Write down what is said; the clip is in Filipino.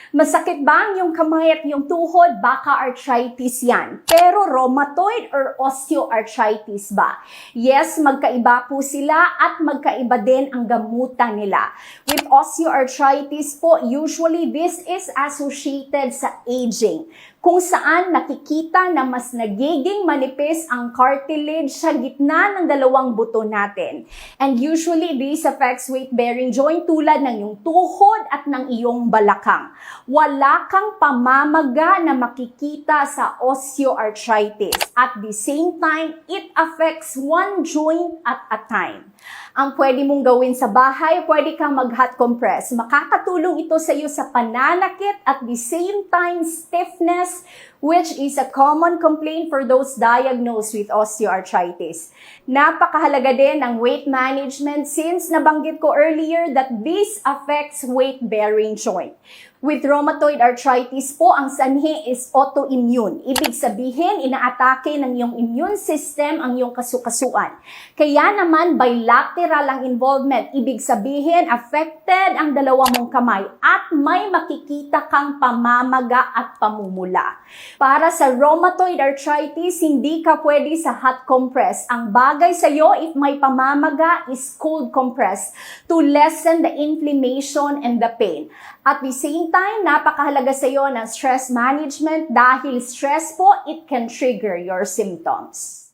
Masakit ba ang iyong kamay at iyong tuhod? Baka arthritis yan. Pero rheumatoid or osteoarthritis ba? Yes, magkaiba po sila at magkaiba din ang gamutan nila. With osteoarthritis po, usually this is associated sa aging, kung saan nakikita na mas nagiging manipis ang cartilage sa gitna ng dalawang buto natin. And usually, this affects weight-bearing joint tulad ng iyong tuhod at ng iyong balakang. Wala kang pamamaga na makikita sa osteoarthritis. At the same time, it affects one joint at a time. Ang pwede mong gawin sa bahay, pwede kang mag-hot compress. Makakatulong ito sa iyo sa pananakit at the same time stiffness, which is a common complaint for those diagnosed with osteoarthritis. Napakahalaga din ng weight management since nabanggit ko earlier that this affects weight-bearing joint. With rheumatoid arthritis po, ang sanhi is autoimmune. Ibig sabihin, inaatake ng iyong immune system ang iyong kasukasuan. Kaya naman, bilateral ang involvement. Ibig sabihin, affected ang dalawa mong kamay at may makikita kang pamamaga at pamumula. Para sa rheumatoid arthritis, hindi ka pwede sa hot compress. Ang bagay sa iyo, if may pamamaga, is cold compress to lessen the inflammation and the pain. At the same time, napakahalaga sa iyo ng stress management dahil stress po, it can trigger your symptoms.